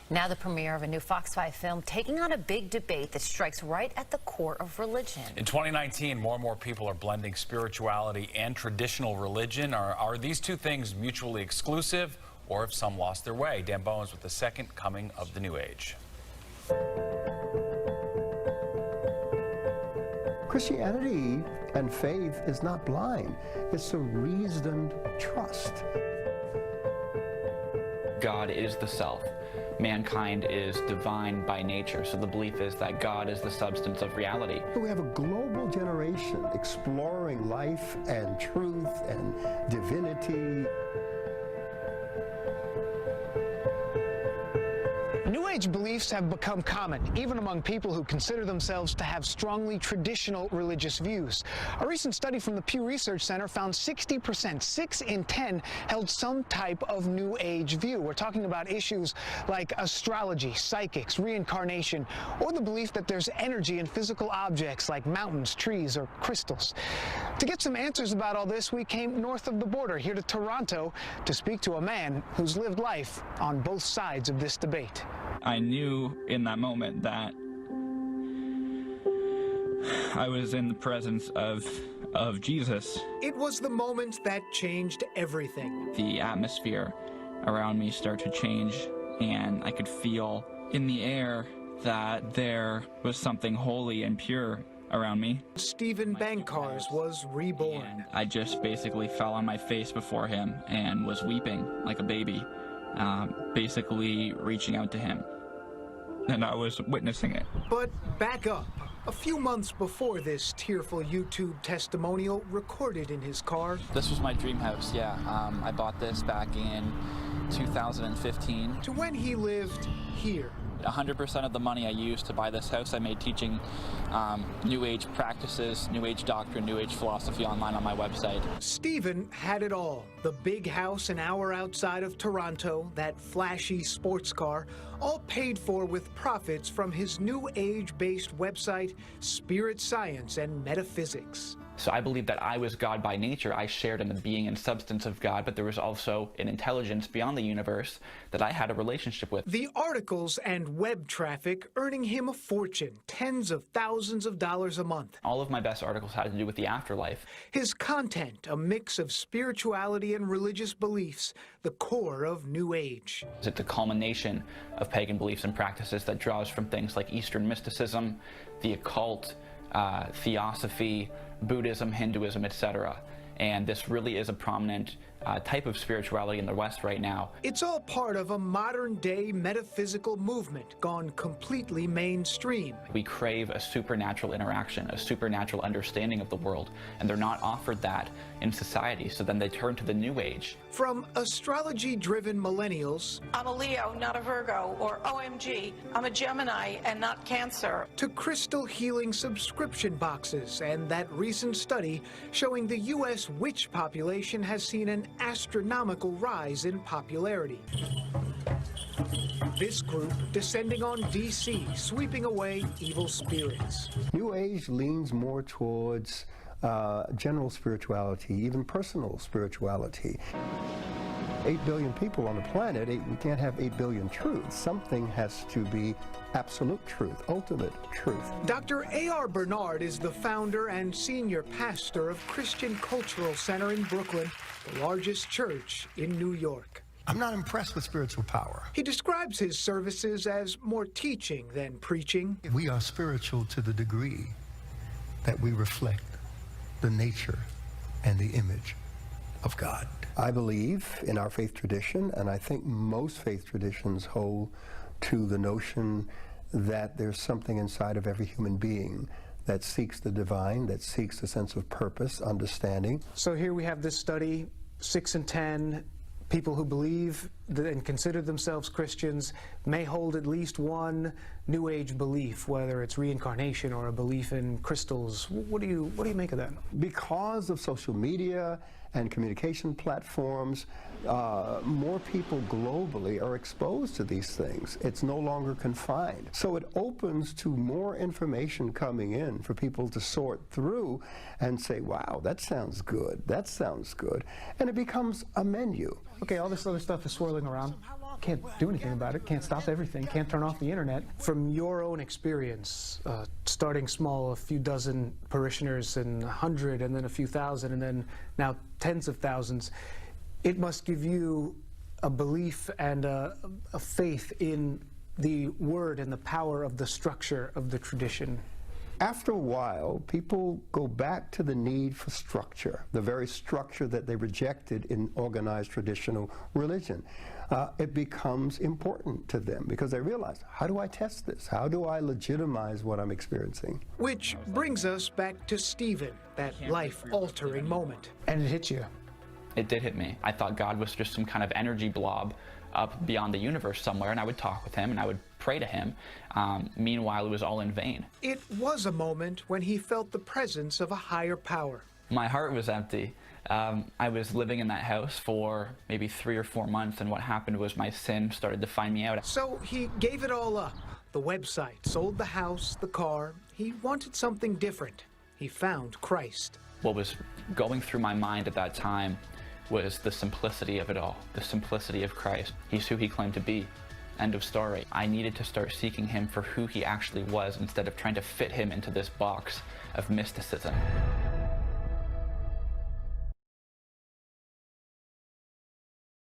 Now the premiere of a new Fox 5 film taking on a big debate that strikes right at the core of religion. In 2019, more and more people are blending spirituality and traditional religion. Are these two things mutually exclusive, or have some lost their way? Dan Bowen's with the second coming of the New Age. Christianity and faith is not blind. It's a reasoned trust. God is the self. Mankind is divine by nature, so the belief is that God is the substance of reality. We have a global generation exploring life and truth and divinity. New Age beliefs have become common, even among people who consider themselves to have strongly traditional religious views. A recent study from the Pew Research Center found 60%, 6 in 10, held some type of New Age view. We're talking about issues like astrology, psychics, reincarnation, or the belief that there's energy in physical objects like mountains, trees, or crystals. To get some answers about all this, we came north of the border, here to Toronto, to speak to a man who's lived life on both sides of this debate. I knew in that moment that I was in the presence of Jesus. It was the moment that changed everything. The atmosphere around me started to change, and I could feel in the air that there was something holy and pure around me. Stevenon Bancarzom was reborn. And I just basically fell on my face before him and was weeping like a baby, basically reaching out to him. And I was witnessing it. But back up. A few months before this tearful YouTube testimonial recorded in his car. This was my dream house, yeah. I bought this back in 2015. To when he lived here. 100% of the money I used to buy this house I made teaching New Age practices, New Age doctrine, New Age philosophy online on my website. Steven had it all. The big house an hour outside of Toronto, that flashy sports car, all paid for with profits from his New Age-based website, Spirit Science and Metaphysics. So I believe that I was God by nature. I shared in the being and substance of God, but there was also an intelligence beyond the universe that I had a relationship with. The articles and web traffic earning him a fortune, tens of thousands of dollars a month. All of my best articles had to do with the afterlife. His content, a mix of spirituality and religious beliefs, the core of New Age. It's a culmination of pagan beliefs and practices that draws from things like Eastern mysticism, the occult, theosophy, Buddhism, Hinduism, etc. And this really is a prominent type of spirituality in the West right now. It's all part of a modern-day metaphysical movement gone completely mainstream. We crave a supernatural interaction, a supernatural understanding of the world, and they're not offered that in society, so then they turn to the New Age. From astrology-driven millennials, I'm a Leo, not a Virgo, or OMG, I'm a Gemini and not Cancer, to crystal healing subscription boxes and that recent study showing the U.S. witch population has seen an astronomical rise in popularity. This group descending on D.C., sweeping away evil spirits. New Age leans more towards general spirituality, even personal spirituality. 8 billion people on the planet, we can't have 8 billion truths. Something has to be absolute truth, ultimate truth. Dr. A.R. Bernard is the founder and senior pastor of Christian Cultural Center in Brooklyn, the largest church in New York. I'm not impressed with spiritual power. He describes his services as more teaching than preaching. We are spiritual to the degree that we reflect the nature and the image of God. I believe in our faith tradition, and I think most faith traditions hold to the notion that there's something inside of every human being that seeks the divine, that seeks a sense of purpose, understanding. So here we have this study, 6 in 10 people who believe and consider themselves Christians may hold at least one New Age belief, whether it's reincarnation or a belief in crystals. What do you make of that? Because of social media and communication platforms, more people globally are exposed to these things. It's no longer confined. So it opens to more information coming in for people to sort through and say, wow, that sounds good, that sounds good. And it becomes a menu. Okay, all this other stuff is swirling around. can't do anything about it, can't stop everything, can't turn off the internet. From your own experience, starting small, a few dozen parishioners and 100 and then a few thousand and then now tens of thousands, it must give you a belief and a faith in the word and the power of the structure of the tradition. After a while, people go back to the need for structure, the very structure that they rejected in organized traditional religion. It becomes important to them because they realize, how do I test this? How do I legitimize what I'm experiencing? Which brings us back to Stephen, that life-altering moment. And it hit you. It did hit me. I thought God was just some kind of energy blob up beyond the universe somewhere, and I would talk with him and I would pray to him. Meanwhile, it was all in vain. It was a moment when he felt the presence of a higher power. My heart was empty. I was living in that house for maybe 3 or 4 months, and what happened was my sin started to find me out. So he gave it all up. The website, sold the house, the car. He wanted something different. He found Christ. What was going through my mind at that time was the simplicity of it all, the simplicity of Christ. He's who he claimed to be. End of story. I needed to start seeking him for who he actually was instead of trying to fit him into this box of mysticism.